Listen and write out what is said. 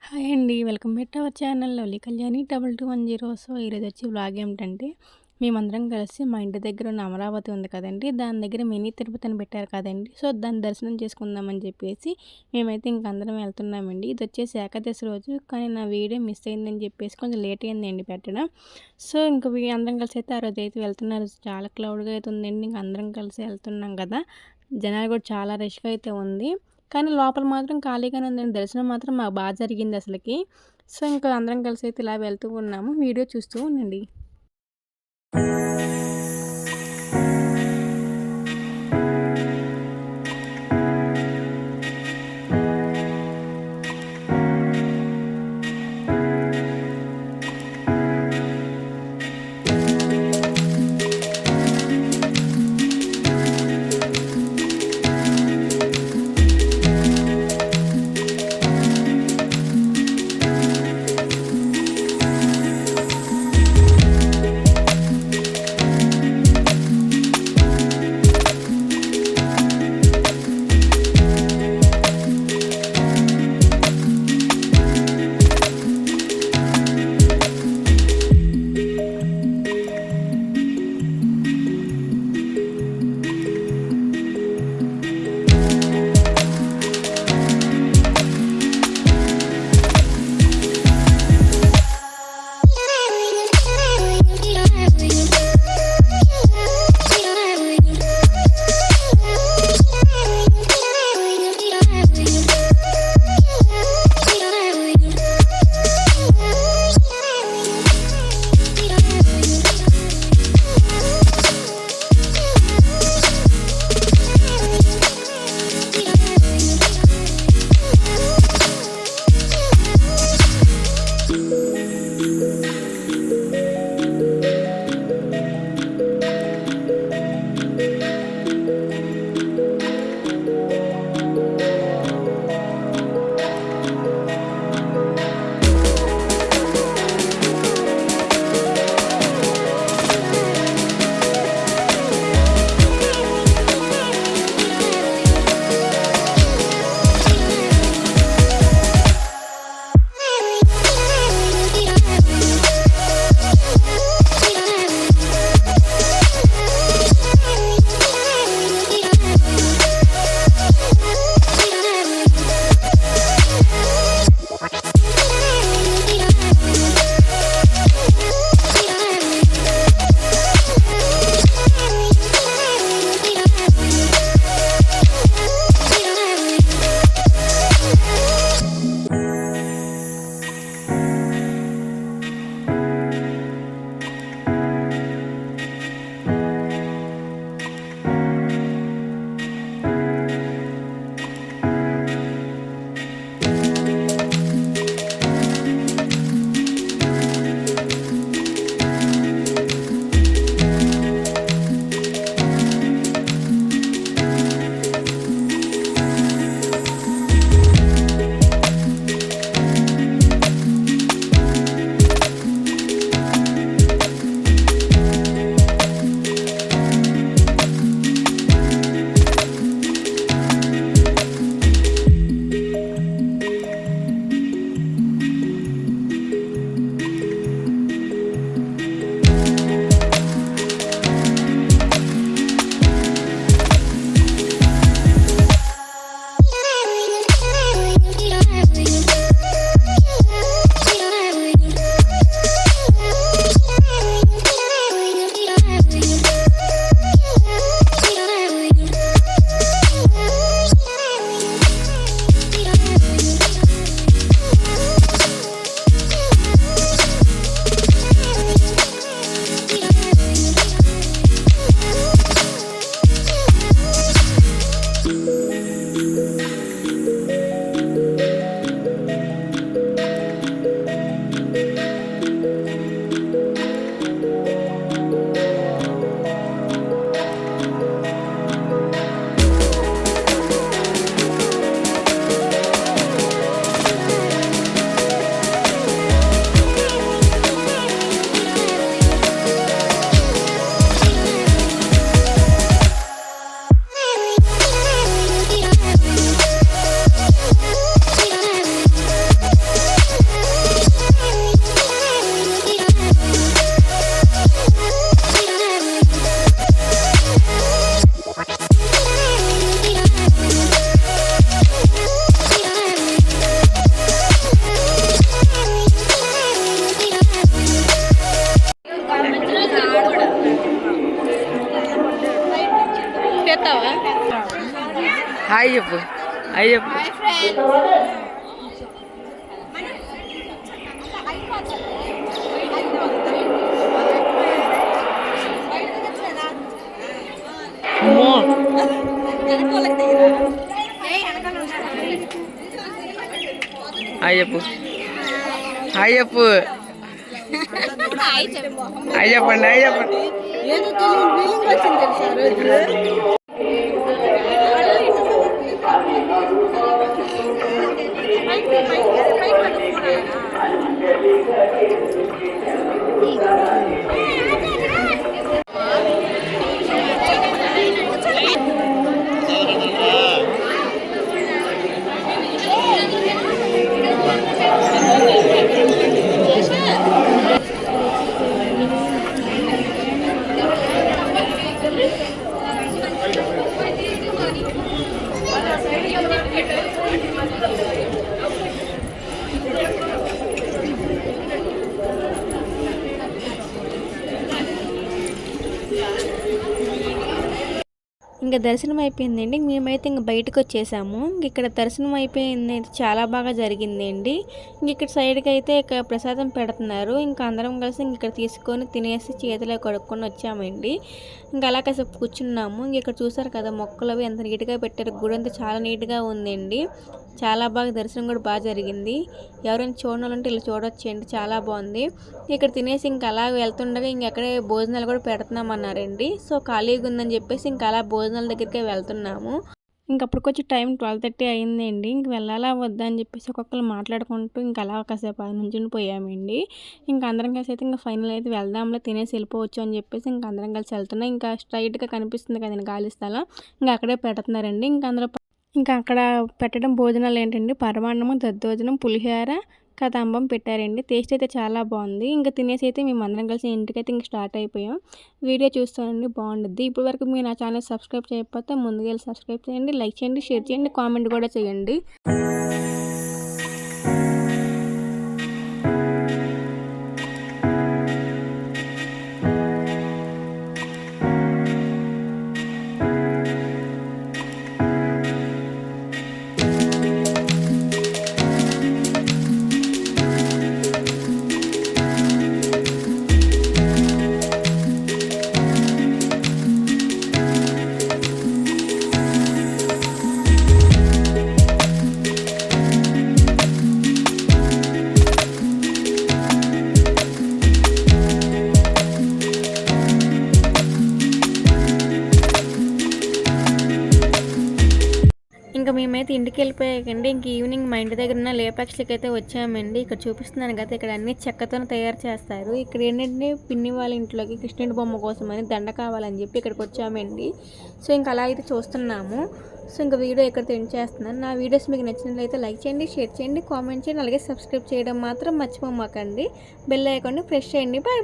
Hi అండి. Welcome back to our channel lovely Kalyani 2210. So, ఈరోజొచ్చి vlog ఏమిటంటే, మేమందరం కలిసి మా ఇంటి దగ్గర ఉన్న అమరావతి ఉంది కదండీ! దాని దగ్గర మినీ తిరుపతి అని పెట్టారు కదండీ! సో, దాన్ని దర్శనం చేసుకుందామని చెప్పేసి మేమైతే ఇంక అందరం వెళ్తున్నామండి. ఇదొచ్చేసి ఏకాదశి రోజు. కానీ నా వీడియో మిస్ అయిందని చెప్పేసి కొంచెం లేట్ అయిందండి పెట్టడం. సో, ఇంక అందరం కలిసి అయితే ఆ రోజైతే వెళ్తున్నారు. చాలా క్లౌడ్‌గా అయితే ఉందండి. ఇంక అందరం కలిసి వెళ్తున్నాం కదా! జనాలు కూడా చాలా రష్‌గా అయితే ఉంది. కానీ లోపల మాత్రం ఖాళీగానే ఉందండి. దర్శనం మాత్రం మాకు జరిగింది అసలకి. సో, ఇంకా అందరం కలిసి అయితే ఇలా వెళ్తూ ఉన్నాము. వీడియో చూస్తూ ఉండండి. చెప్పు హాయ్ చెప్పు. అమ్మో హాయ్ చెప్పు హాయ్ చెప్పు హాయ్ చెప్పండి హాయ్ చెప్పండి. ఇంకా దర్శనం అయిపోయిందండి. మేమైతే ఇంక బయటకు వచ్చేసాము. ఇక్కడ దర్శనం అయిపోయింది, చాలా బాగా జరిగిందండి. ఇక్కడ సైడ్కి అయితే ఇక ప్రసాదం పెడుతున్నారు. ఇంకా అందరం కలిసి ఇక్కడ తీసుకొని తినేసి చేతిలో కడుక్కొని వచ్చామండి. ఇంకా అలా కాసేపు కూర్చున్నాము. ఇక్కడ చూసారు కదా మొక్కలు అవి ఎంత నీట్గా పెట్టారు. గుడి అంతా చాలా నీట్గా ఉందండి. చాలా బాగా దర్శనం కూడా బాగా జరిగింది. ఎవరైనా చూడాలంటే ఇలా చూడొచ్చండి, చాలా బాగుంది. ఇక్కడ తినేసి ఇంకా అలా వెళ్తుండగా ఇంకెక్కడే భోజనాలు కూడా పెడుతున్నామన్నారండి. సో ఖాళీగా ఉందని చెప్పేసి ఇంకా అలా భోజనాల దగ్గరికి వెళ్తున్నాము. ఇంకప్పటికొచ్చి టైం 12:30 అయిందండి. ఇంక వెళ్ళాలా వద్దా అని చెప్పేసి ఒక్కొక్కరు మాట్లాడుకుంటూ ఇంకా అలా కాసేపు నుంచుని పోయామండి. ఇంకా అందరం కలిసి అయితే ఇంకా ఫైనల్ అయితే వెళ్దాంలో తినేసి వెళ్ళిపోవచ్చు అని చెప్పేసి ఇంకా అందరం కలిసి వెళ్తున్నాం. ఇంకా స్ట్రైట్గా కనిపిస్తుంది కదండి ఖాళీ స్థలం, ఇంకా అక్కడే పెడుతున్నారండి. ఇంకా అక్కడ పెట్టడం భోజనాలు ఏంటండి, పరమాన్నము, దద్దోజనం, పులిహోర, కదంబం పెట్టారండి. టేస్ట్ అయితే చాలా బాగుంది. ఇంకా తినేసి అయితే మేము అందరం కలిసి ఇంటికైతే ఇంక స్టార్ట్ అయిపోయాం. వీడియో చూస్తానండి, బాగుంటుంది. ఇప్పటి వరకు మీరు నా ఛానల్ సబ్స్క్రైబ్ చేయకపోతే ముందుగా వెళ్ళి సబ్స్క్రైబ్ చేయండి, లైక్ చేయండి, షేర్ చేయండి, కామెంట్ కూడా చేయండి. ఇంకా మేమైతే ఇంటికి వెళ్ళిపోయాకండి. ఇంక ఈవినింగ్ మా ఇంటి దగ్గర ఉన్న లేపాక్షికి అయితే వచ్చామండి. ఇక్కడ చూపిస్తున్నాను కదా, ఇక్కడ అన్ని చెక్కతో తయారు చేస్తారు. ఇక్కడ ఏంటంటే పిన్ని వాళ్ళ ఇంట్లోకి కృష్ణుడి బొమ్మ కోసం అని దండ కావాలని చెప్పి ఇక్కడికి వచ్చామండి. సో ఇంకా అలా అయితే చూస్తున్నాము. సో ఇంకా వీడియో ఇక్కడ ఎండ్ చేస్తున్నాను. నా వీడియోస్ మీకు నచ్చినట్లయితే లైక్ చేయండి, షేర్ చేయండి, కామెంట్ చేయండి, అలాగే సబ్స్క్రైబ్ చేయడం మాత్రం మర్చిపోమాకండి. బెల్ ఐకాన్ని ప్రెస్ చేయండి. బాయ్.